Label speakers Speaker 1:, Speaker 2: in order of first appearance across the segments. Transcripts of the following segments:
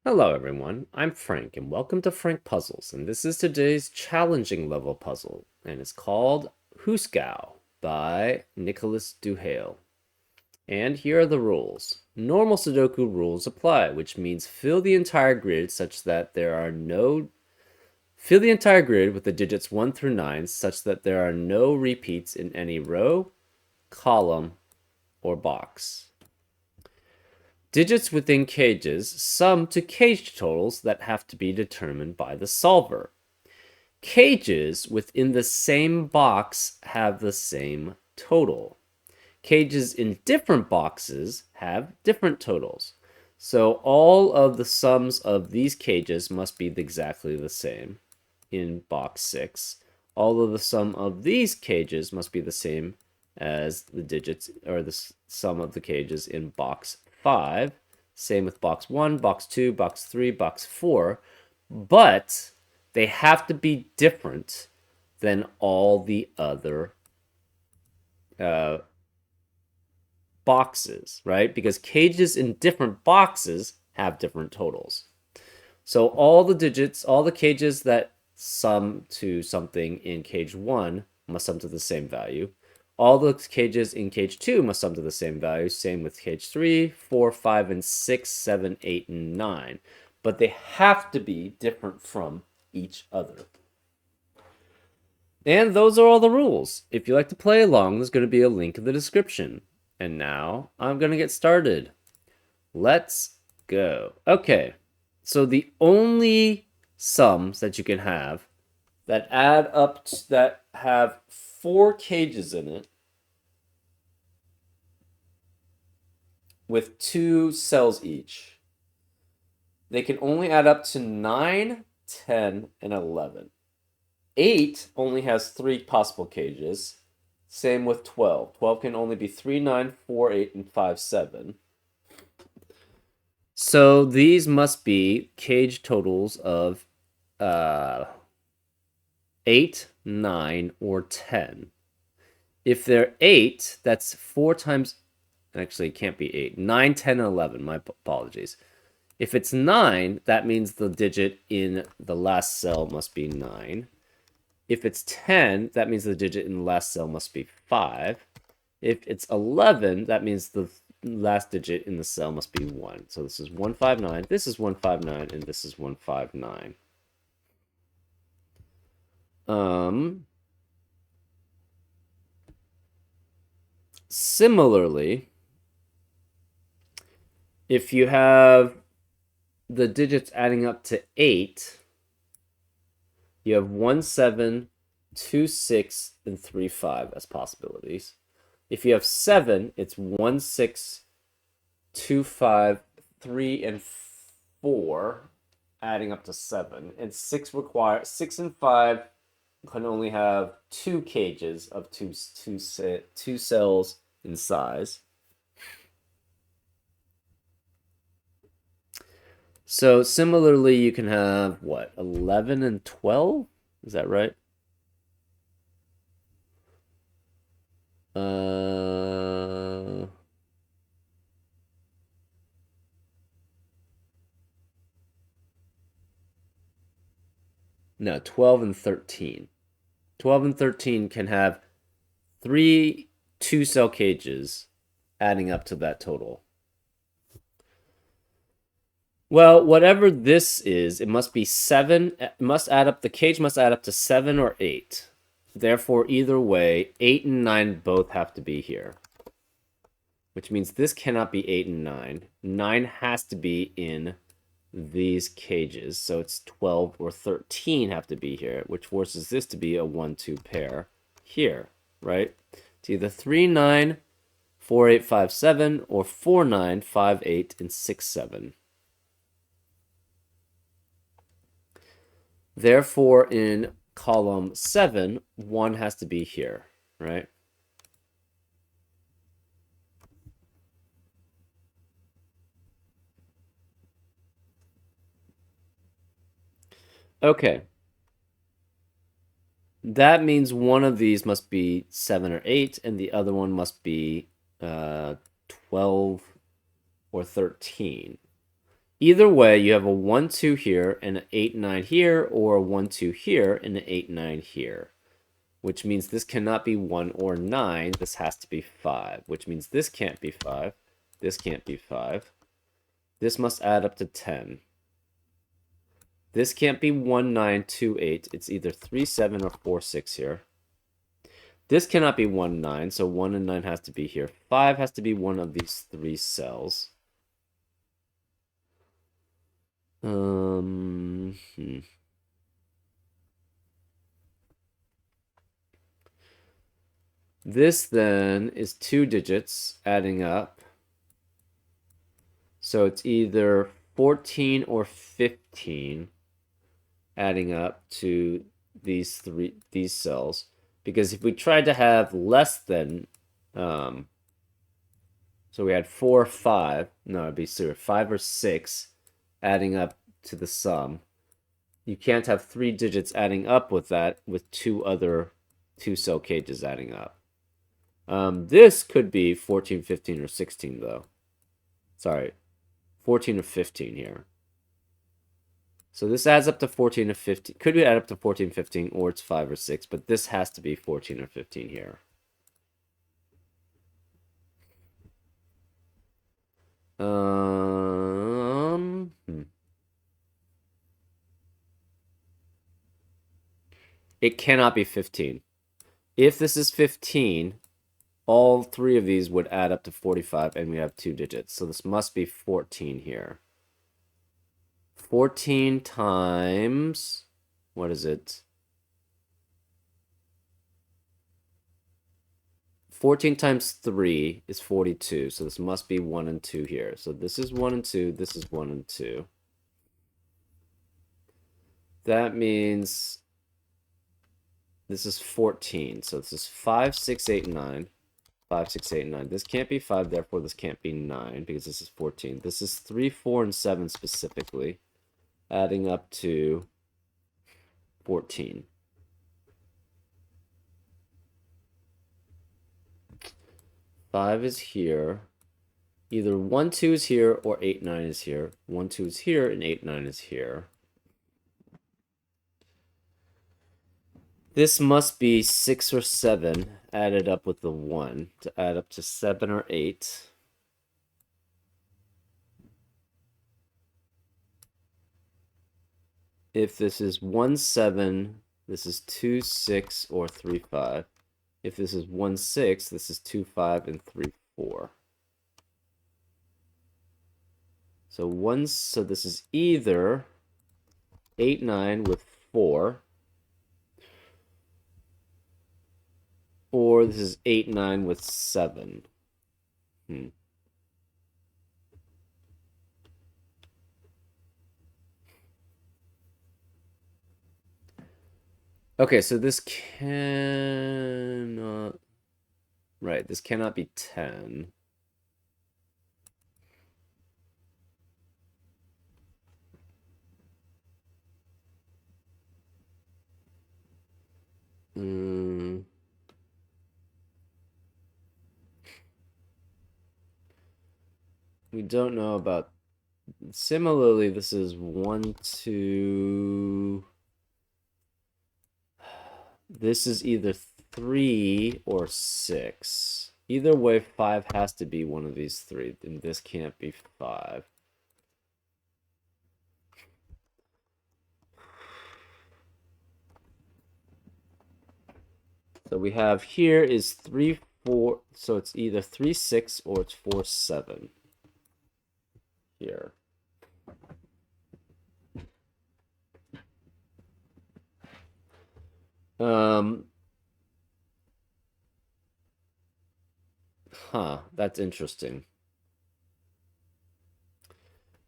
Speaker 1: Hello everyone, I'm Frank and welcome to Frank Puzzles, and this is today's challenging level puzzle, and it's called Hoosegow by Nicholas Duhale. And here are the rules. Normal Sudoku rules apply, which means fill the entire grid with the digits 1 through 9 such that there are no repeats in any row, column, or box. Digits within cages sum to cage totals that have to be determined by the solver. Cages within the same box have the same total. Cages in different boxes have different totals. So all of the sums of these cages must be exactly the same in box 6. All of the sum of these cages must be the same as the digits or the sum of the cages in box 5. Same with box 1, box 2, box 3, box 4. But they have to be different than all the other boxes, right? Because cages in different boxes have different totals. So all the cages that sum to something in cage 1 must sum to the same value. All the cages in cage 2 must sum to the same value. Same with cage 3, 4, 5, and 6, 7, 8, and 9. But they have to be different from each other. And those are all the rules. If you like to play along, there's going to be a link in the description. And now I'm going to get started. Let's go. Okay, so the only sums that you can have that add up that have 4 cages in it with 2 cells each, they can only add up to 9, 10, and 11. 8 only has 3 possible cages. Same with 12. 12 can only be 3, 9, 4, 8, and 5, 7. So these must be cage totals of 8, 9, or 10. If they're 8, that's 4 times... Actually, it can't be 8. 9, 10, and 11. My apologies. If it's 9, that means the digit in the last cell must be 9. If it's 10, that means the digit in the last cell must be 5. If it's 11, that means the last digit in the cell must be 1. So this is 159, this is 159, and this is 159. Similarly, if you have the digits adding up to 8, you have 1, 7, 2, 6, and 3, 5 as possibilities. If you have 7, it's 1, 6, 2, 5, 3, and 4, adding up to 7. And 6 and 5 can only have 2 cages of two cells in size. So similarly, you can have what, 11 and 12? Is that right? No, 12 and 13. 12 and 13 can have 3 2-cell cages adding up to that total. Well, whatever this is, it must be 7. The cage must add up to 7 or 8. Therefore, either way, 8 and 9 both have to be here. Which means this cannot be 8 and 9. 9 has to be in these cages. So it's 12 or 13 have to be here, which forces this to be a 1-2 pair here, right? It's either 3, 9, 4, 8, 5, 7, or 4, 9, 5, 8, and 6, 7. Therefore, in column 7, 1 has to be here, right? Okay. That means one of these must be 7 or 8, and the other one must be 12 or 13. Either way, you have a 1, 2 here and an 8, 9 here, or a 1, 2 here and an 8, 9 here. Which means this cannot be 1 or 9. This has to be 5, which means this can't be 5. This can't be 5. This must add up to 10. This can't be 1, 9, 2, 8. It's either 3, 7 or 4, 6 here. This cannot be 1, 9, so 1 and 9 has to be here. 5 has to be one of these 3 cells. This then is 2 digits adding up. So it's either 14 or 15 adding up to these cells. Because if we tried to have less than, so we had 4 or 5, no, it'd be 5 or 6 adding up to the sum. You can't have 3 digits adding up with that with 2 other 2-cell cages adding up. This could be 14, 15, or 16, though. Sorry, 14 or 15 here. So this adds up to 14 or 15. Could we add up to 14, 15, or it's 5 or 6, but this has to be 14 or 15 here. It cannot be 15. If this is 15, all 3 of these would add up to 45, and we have 2 digits. So this must be 14 here. 14 times, what is it? 14 times 3 is 42, so this must be 1 and 2 here. So this is 1 and 2, this is 1 and 2. That means this is 14, so this is 5, 6, 8, 9. 5, 6, 8, 9. This can't be 5, therefore this can't be 9, because this is 14. This is 3, 4, and 7 specifically, adding up to 14. Five is here. Either 1, 2 is here, or 8, 9 is here. 1, 2 is here, and 8, 9 is here. This must be 6 or 7 added up with the 1 to add up to 7 or 8. If this is 1, 7, this is 2, 6, or 3, 5. If this is 1, 6, this is 2, 5, and 3, 4. So this is either 8, 9 with 4, or this is 8, 9 with 7. Okay, so this cannot... Right, this cannot be 10. We don't know about... Similarly, this is 1, 2... This is either 3 or 6. Either way, 5 has to be one of these 3, and this can't be 5. So we have here is 3, 4, so it's either 3, 6, or it's 4, 7. Here. That's interesting.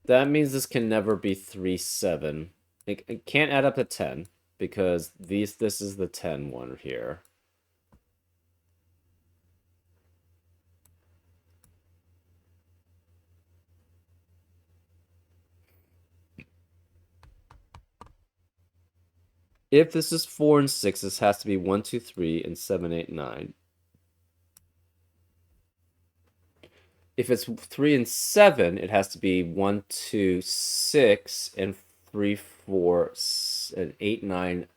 Speaker 1: That means this can never be 3, 7. It can't add up to 10, because this is the 10 one here. If this is 4 and 6, this has to be 1, 2, 3, and 7, 8, 9. if it's 3 and 7, it has to be 1, 2, 6, and 3, 4, and 8, 9,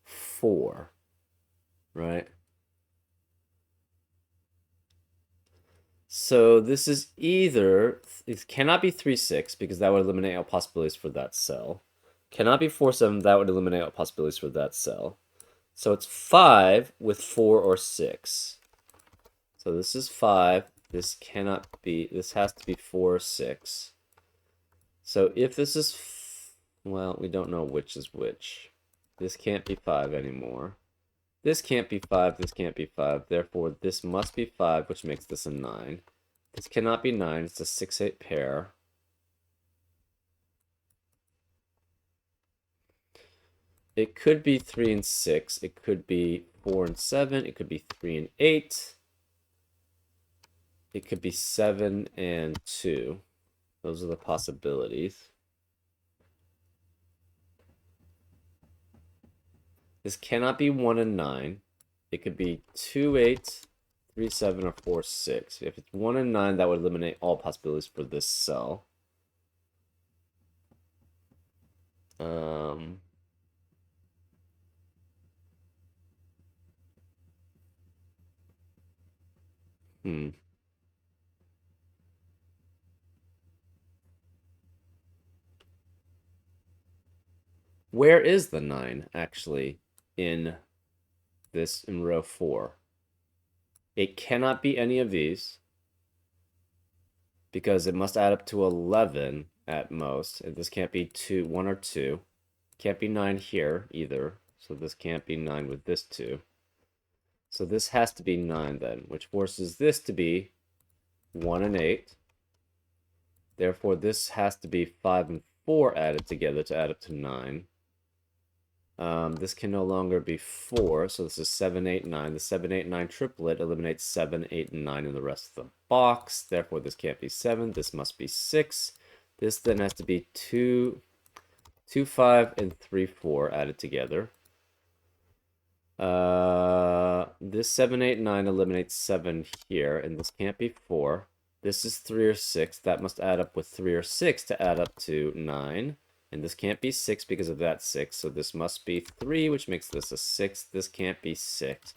Speaker 1: 4, right? So this is either, it cannot be 3, 6, because that would eliminate all possibilities for that cell. Cannot be 4, 7, that would eliminate all possibilities for that cell. So it's 5 with 4 or 6. So this is 5. This cannot be, this has to be 4 or 6. So if this is, well, we don't know which is which. This can't be 5 anymore. This can't be 5, this can't be 5. Therefore, this must be 5, which makes this a 9. This cannot be 9, it's a 6, 8 pair. It could be 3 and 6. It could be 4 and 7. It could be 3 and 8. It could be 7 and 2. Those are the possibilities. This cannot be 1 and 9. It could be 2, 8, 3, 7, or 4, 6. If it's 1 and 9, that would eliminate all possibilities for this cell. Hmm. Where is the 9, actually, in row 4? It cannot be any of these, because it must add up to 11 at most. And this can't be 1 or 2. Can't be 9 here either, so this can't be 9 with this 2. So this has to be 9 then, which forces this to be 1 and 8. Therefore, this has to be 5 and 4 added together to add up to 9. This can no longer be 4, so this is 7, 8, 9. The 7, 8, 9 triplet eliminates 7, 8, and 9 in the rest of the box. Therefore, this can't be 7. This must be 6. This then has to be 2, 2, 5, and 3, 4 added together. This 7, 8, 9 eliminates 7 here, and this can't be 4. This is 3 or 6. That must add up with 3 or 6 to add up to 9. And this can't be 6 because of that 6. So this must be 3, which makes this a 6. This can't be 6.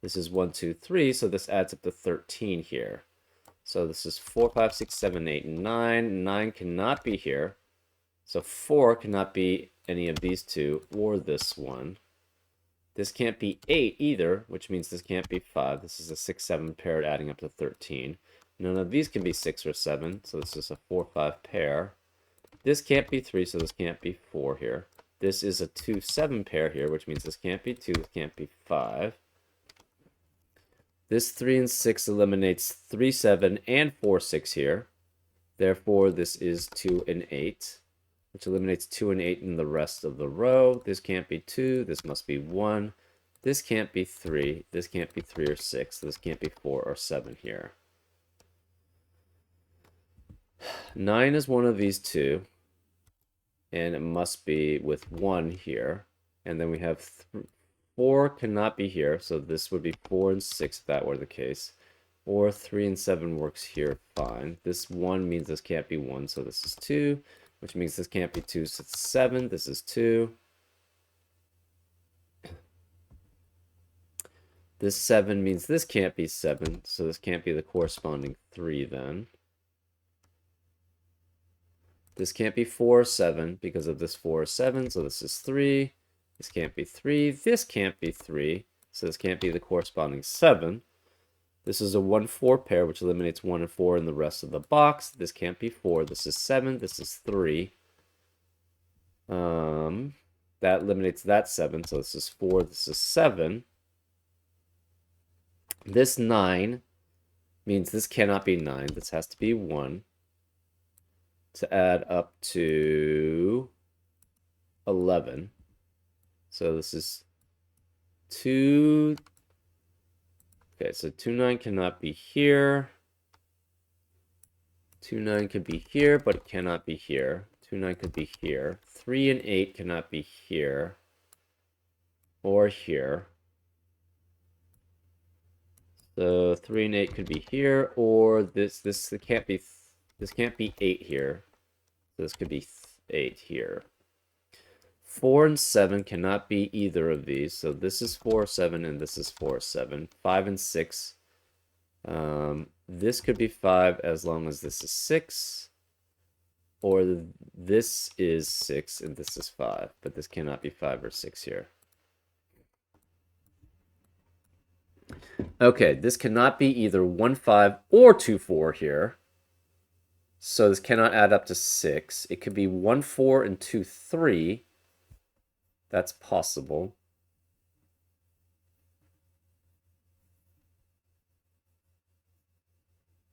Speaker 1: This is 1, 2, 3. So this adds up to 13 here. So this is 4, 5, 6, 7, 8, 9. 9 cannot be here. So 4 cannot be any of these two or this one. This can't be 8 either, which means this can't be 5. This is a 6, 7 pair adding up to 13. None of these can be 6 or 7, so this is a 4, 5 pair. This can't be 3, so this can't be 4 here. This is a 2, 7 pair here, which means this can't be 2, this can't be 5. This 3 and 6 eliminates 3, 7, and 4, 6 here. Therefore, this is 2 and 8, which eliminates 2 and 8 in the rest of the row. This can't be 2, this must be 1. This can't be 3, this can't be 3 or 6, this can't be 4 or 7 here. 9 is one of these two, and it must be with 1 here. And then we have 4 cannot be here, so this would be 4 and 6 if that were the case. Or 3 and 7 works here fine. This 1 means this can't be 1, so this is 2, which means this can't be 2, so it's 7. This is 2. This 7 means this can't be 7, so this can't be the corresponding 3 then. This can't be 4 or 7 because of this 4 or 7, so this is 3. This can't be 3. This can't be 3, so this can't be the corresponding 7. This is a 1, 4 pair, which eliminates 1 and 4 in the rest of the box. This can't be 4. This is 7. This is 3. That eliminates that 7, so this is 4. This is 7. This 9 means this cannot be 9. This has to be 1 to add up to 11. So this is 2. Okay, so 2, 9 cannot be here. 2, 9 could be here, but it cannot be here. 2, 9 could be here. 3 and 8 cannot be here or here. So 3 and 8 could be here, or this can't be 8 here. This could be 8 here. 4 and 7 cannot be either of these. So this is 4, 7, and this is 4, 7. 5 and 6. This could be 5 as long as this is 6. Or this is 6 and this is 5. But this cannot be 5 or 6 here. Okay, this cannot be either 1, 5 or 2, 4 here. So this cannot add up to 6. It could be 1, 4 and 2, 3. That's possible.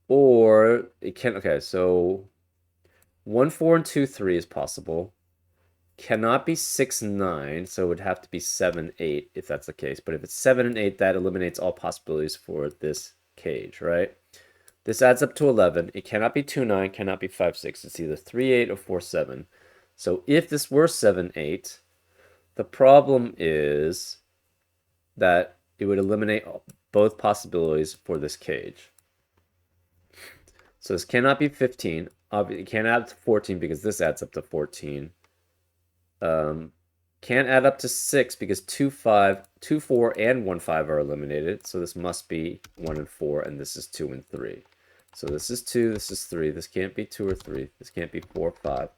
Speaker 1: Or it can, okay, so 1, 4 and 2, 3 is possible. Cannot be 6, 9, so it would have to be 7, 8 if that's the case. But if it's 7 and 8, that eliminates all possibilities for this cage, right? This adds up to 11. It cannot be 2, 9, cannot be 5, 6. It's either 3, 8 or 4, 7. So if this were 7, 8, the problem is that it would eliminate both possibilities for this cage. So this cannot be 15. It can't add up to 14 because this adds up to 14. Can't add up to 6 because 2, 5, 2, 4, and 1, 5 are eliminated. So this must be 1 and 4, and this is 2 and 3. So this is 2, this is 3. This can't be 2 or 3. This can't be 4 or 5.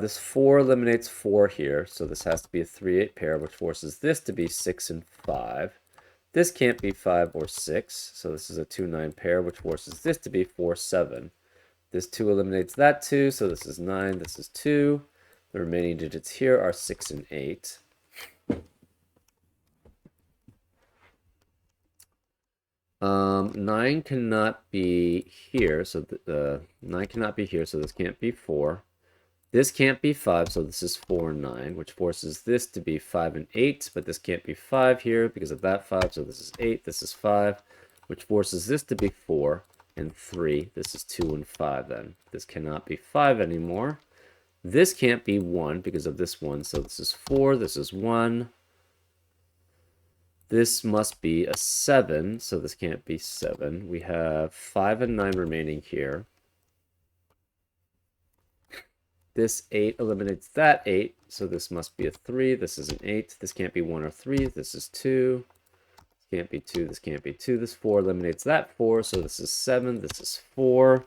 Speaker 1: This 4 eliminates 4 here, so this has to be a 3, 8 pair, which forces this to be 6 and 5. This can't be 5 or 6, so this is a 2, 9 pair, which forces this to be 4, 7. This 2 eliminates that 2, so this is 9, this is 2. The remaining digits here are 6 and 8. Nine cannot be here, so 9 cannot be here, so this can't be 4. This can't be 5, so this is 4 and 9, which forces this to be 5 and 8, but this can't be 5 here because of that 5, so this is 8, this is 5, which forces this to be 4 and 3. This is 2 and 5 then. This cannot be 5 anymore. This can't be 1 because of this 1, so this is 4, this is 1. This must be a 7, so this can't be 7. We have 5 and 9 remaining here. This 8 eliminates that 8, so this must be a 3. This is an 8. This can't be 1 or 3. This is 2. This can't be 2. This can't be 2. This 4 eliminates that 4, so this is 7. This is 4.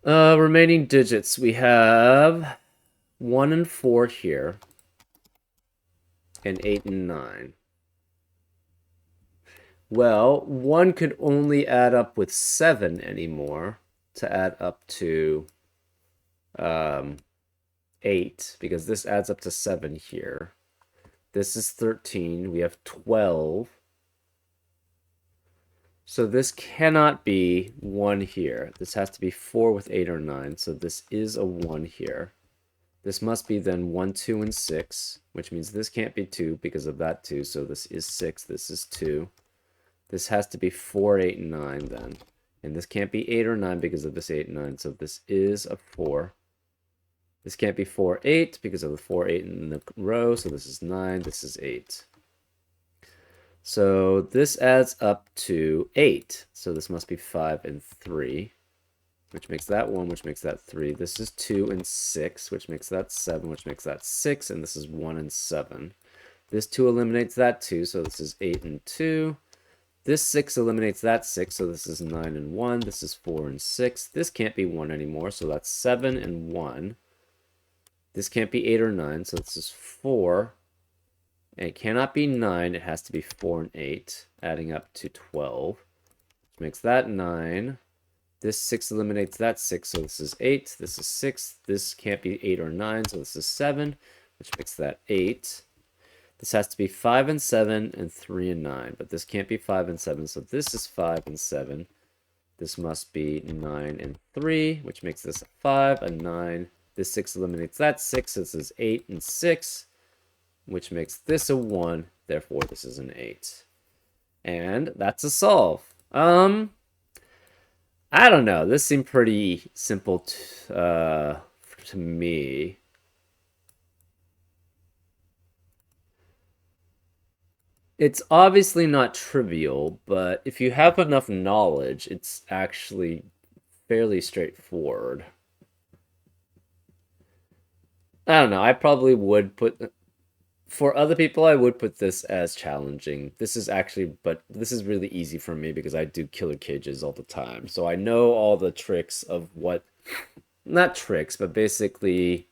Speaker 1: Remaining digits, we have 1 and 4 here, and 8 and 9. Well, 1 could only add up with 7 anymore to add up to 8, because this adds up to 7 here. This is 13. We have 12. So this cannot be 1 here. This has to be 4 with 8 or 9. So this is a 1 here. This must be then 1, 2, and 6, which means this can't be 2 because of that 2. So this is 6. This is 2. This has to be 4, 8, and 9 then. And this can't be 8 or 9 because of this 8 and 9. So this is a 4. This can't be 4, 8 because of the 4, 8 in the row. So this is 9. This is 8. So this adds up to 8. So this must be 5 and 3, which makes that 1, which makes that 3. This is 2 and 6, which makes that 7, which makes that 6. And this is 1 and 7. This 2 eliminates that 2, so this is 8 and 2. This 6 eliminates that 6, so this is 9 and 1. This is 4 and 6. This can't be 1 anymore, so that's 7 and 1. This can't be 8 or 9, so this is 4. And it cannot be 9. It has to be 4 and 8, adding up to 12, which makes that 9. This 6 eliminates that 6, so this is 8. This is 6. This can't be 8 or 9, so this is 7, which makes that 8. This has to be 5 and 7 and 3 and 9, but this can't be 5 and 7, so this is 5 and 7. This must be 9 and 3, which makes this a 5, a 9. This 6 eliminates that 6, so this is 8 and 6, which makes this a 1, therefore this is an 8. And that's a solve. I don't know. This seemed pretty simple to me. It's obviously not trivial, but if you have enough knowledge, it's actually fairly straightforward. I don't know. I probably would put for other people, I would put this as challenging. But this is really easy for me because I do killer cages all the time. So I know all the tricks of what, not tricks, but basically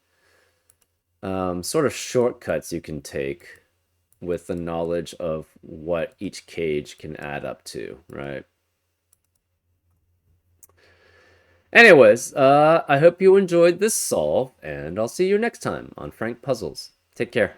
Speaker 1: sort of shortcuts you can take with the knowledge of what each cage can add up to, right? Anyways, I hope you enjoyed this solve, and I'll see you next time on Frank Puzzles. Take care.